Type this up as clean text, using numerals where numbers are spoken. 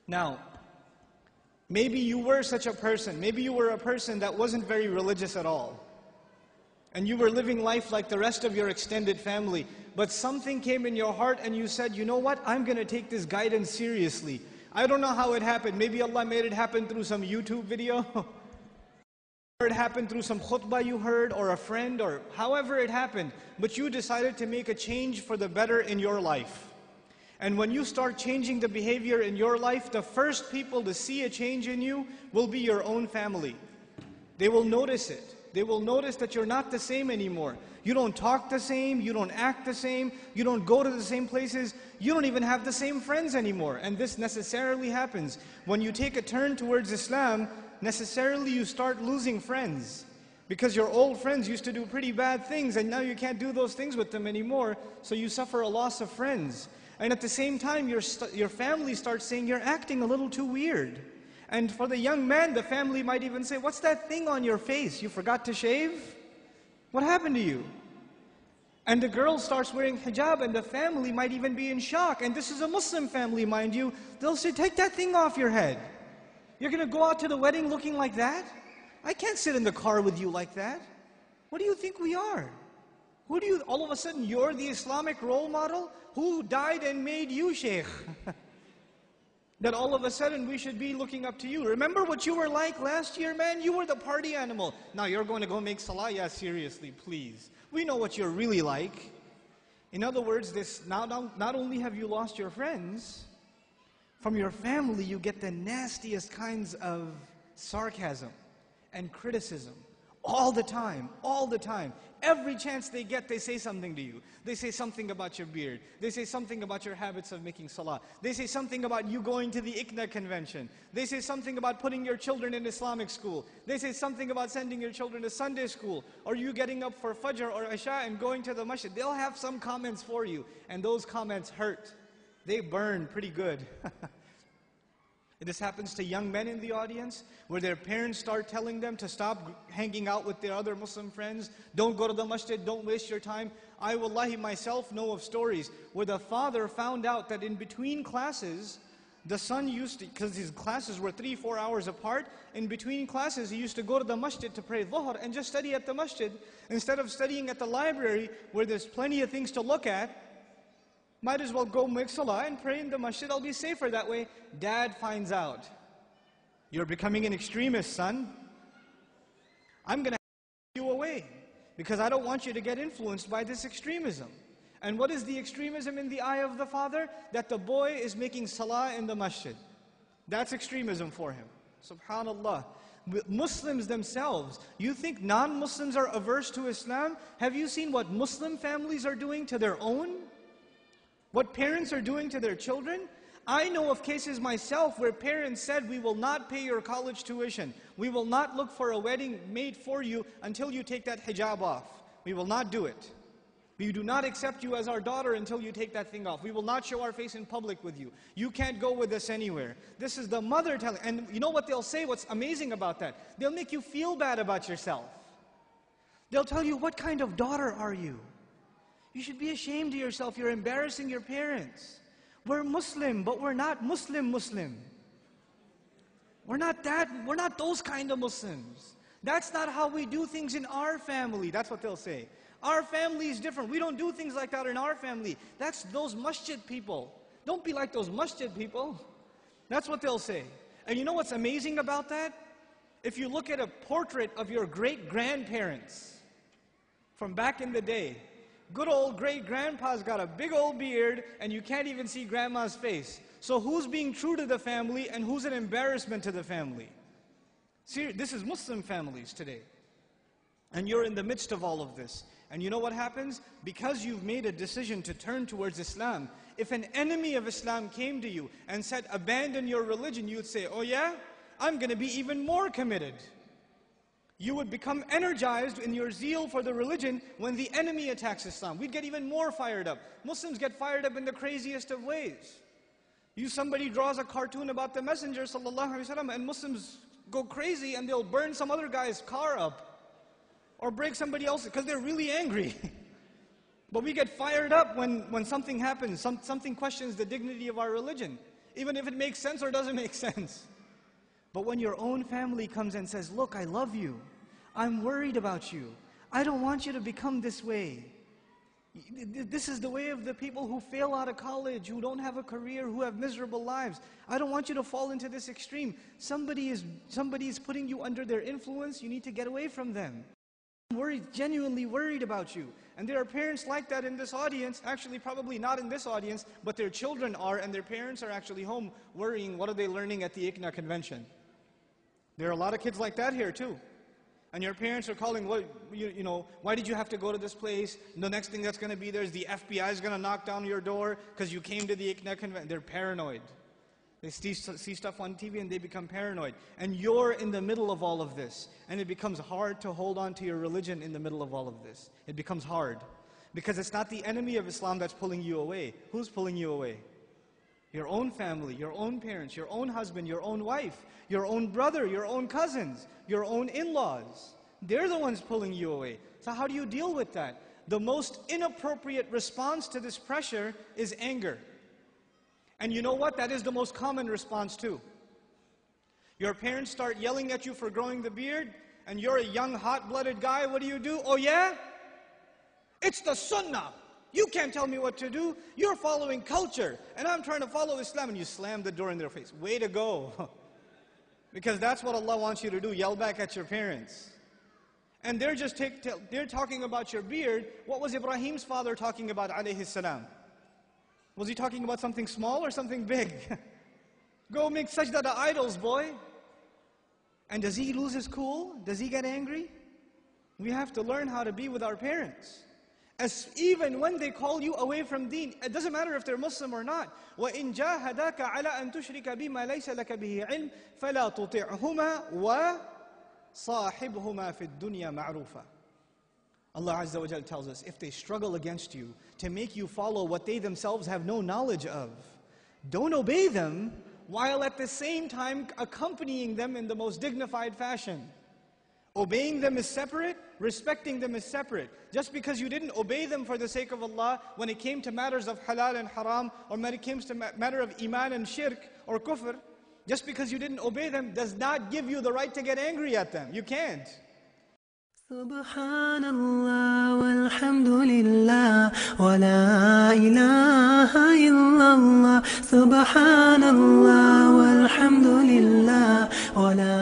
Now, maybe you were such a person. Maybe you were a person that wasn't very religious at all. And you were living life like the rest of your extended family. But something came in your heart and you said, you know what? I'm going to take this guidance seriously. I don't know how it happened. Maybe Allah made it happen through some YouTube video. Or it happened through some khutbah you heard, or a friend, or however it happened. But you decided to make a change for the better in your life. And when you start changing the behavior in your life, the first people to see a change in you will be your own family. They will notice it. They will notice that you're not the same anymore. You don't talk the same, you don't act the same, you don't go to the same places, you don't even have the same friends anymore. And this necessarily happens. When you take a turn towards Islam, necessarily you start losing friends. Because your old friends used to do pretty bad things and now you can't do those things with them anymore, so you suffer a loss of friends. And at the same time, your family starts saying, you're acting a little too weird. And for the young man, the family might even say, what's that thing on your face? You forgot to shave? What happened to you? And the girl starts wearing hijab and the family might even be in shock. And this is a Muslim family, mind you. They'll say, take that thing off your head. You're going to go out to the wedding looking like that? I can't sit in the car with you like that. What do you think we are? Who do you, all of a sudden, you're the Islamic role model? Who died and made you sheikh? That all of a sudden we should be looking up to you. Remember what you were like last year, man? You were the party animal. Now you're going to go make salah? Yeah, seriously, please. We know what you're really like. In other words, not only have you lost your friends, from your family you get the nastiest kinds of sarcasm and criticism. All the time, all the time. Every chance they get, they say something to you. They say something about your beard. They say something about your habits of making salah. They say something about you going to the ICNA convention. They say something about putting your children in Islamic school. They say something about sending your children to Sunday school. Or you getting up for Fajr or Isha and going to the masjid. They'll have some comments for you. And those comments hurt. They burn pretty good. This happens to young men in the audience, where their parents start telling them to stop hanging out with their other Muslim friends. Don't go to the masjid, don't waste your time. I wallahi myself know of stories where the father found out that in between classes, the son used to, because his classes were 3-4 hours apart, in between classes he used to go to the masjid to pray dhuhr and just study at the masjid. Instead of studying at the library where there's plenty of things to look at, might as well go make salah and pray in the masjid. I'll be safer that way. Dad finds out. You're becoming an extremist, son. I'm going to you away because I don't want you to get influenced by this extremism. And what is the extremism in the eye of the father? That the boy is making salah in the masjid. That's extremism for him. Subhanallah. Muslims themselves, you think non-Muslims are averse to Islam? Have you seen what Muslim families are doing to their own? What parents are doing to their children? I know of cases myself where parents said, we will not pay your college tuition. We will not look for a wedding made for you until you take that hijab off. We will not do it. We do not accept you as our daughter until you take that thing off. We will not show our face in public with you. You can't go with us anywhere. This is the mother telling. And you know what they'll say? What's amazing about that? They'll make you feel bad about yourself. They'll tell you, what kind of daughter are you? You should be ashamed of yourself. You're embarrassing your parents. We're Muslim, but we're not Muslim. We're not those kind of Muslims. That's not how we do things in our family. That's what they'll say. Our family is different. We don't do things like that in our family. That's those masjid people. Don't be like those masjid people. That's what they'll say. And you know what's amazing about that? If you look at a portrait of your great-grandparents from back in the day, good old great-grandpa's got a big old beard and you can't even see grandma's face. So who's being true to the family and who's an embarrassment to the family? See, this is Muslim families today. And you're in the midst of all of this. And you know what happens? Because you've made a decision to turn towards Islam, if an enemy of Islam came to you and said, abandon your religion, you'd say, oh yeah? I'm going to be even more committed. You would become energized in your zeal for the religion when the enemy attacks Islam. We'd get even more fired up. Muslims get fired up in the craziest of ways. Somebody draws a cartoon about the Messenger ﷺ, and Muslims go crazy and they'll burn some other guy's car up or break somebody else's because they're really angry. But we get fired up when something happens, something questions the dignity of our religion. even if it makes sense or doesn't make sense. But when your own family comes and says, look, I love you, I'm worried about you, I don't want you to become this way. This is the way of the people who fail out of college, who don't have a career, who have miserable lives. I don't want you to fall into this extreme. Somebody is putting you under their influence, you need to get away from them. I'm worried, genuinely worried about you. And there are parents like that in this audience, actually probably not in this audience, but their children are, and their parents are actually home worrying, what are they learning at the ICNA convention? There are a lot of kids like that here too. And your parents are calling, what, you know, why did you have to go to this place? And the next thing that's going to be there is the FBI is going to knock down your door because you came to the ICNA convention. They're paranoid. They see stuff on TV and they become paranoid. And you're in the middle of all of this. And it becomes hard to hold on to your religion in the middle of all of this. It becomes hard. Because it's not the enemy of Islam that's pulling you away. Who's pulling you away? Your own family, your own parents, your own husband, your own wife, your own brother, your own cousins, your own in-laws. They're the ones pulling you away. So how do you deal with that? The most inappropriate response to this pressure is anger. And you know what? That is the most common response too. Your parents start yelling at you for growing the beard, and you're a young, hot-blooded guy. What do? Oh yeah? It's the sunnah. You can't tell me what to do. You're following culture, and I'm trying to follow Islam, and you slam the door in their face. Way to go. Because that's what Allah wants you to do, yell back at your parents. And they're just they're talking about your beard. What was Ibrahim's father talking about, alayhi salam? Was he talking about something small or something big? Go make sajda to idols, boy. And does he lose his cool? Does he get angry? We have to learn how to be with our parents. Even when they call you away from deen, it doesn't matter if they're Muslim or not. وَإِن جَاهَدَاكَ عَلَىٰ أَن تُشْرِكَ بِمَا لَيْسَ لَكَ بِهِ عِلْمٍ فَلَا تُطِعْهُمَا وَصَاحِبْهُمَا فِي الدُّنْيَا مَعْرُوفًا. Allah Azza wa Jal tells us, if they struggle against you to make you follow what they themselves have no knowledge of, don't obey them while at the same time accompanying them in the most dignified fashion. Obeying them is separate, respecting them is separate. Just because you didn't obey them for the sake of Allah, when it came to matters of halal and haram, or when it came to matter of iman and shirk or kufr, just because you didn't obey them does not give you the right to get angry at them. You can't. Subhanallah walhamdulillah wa la ilaha illallah. Subhanallah walhamdulillah wa la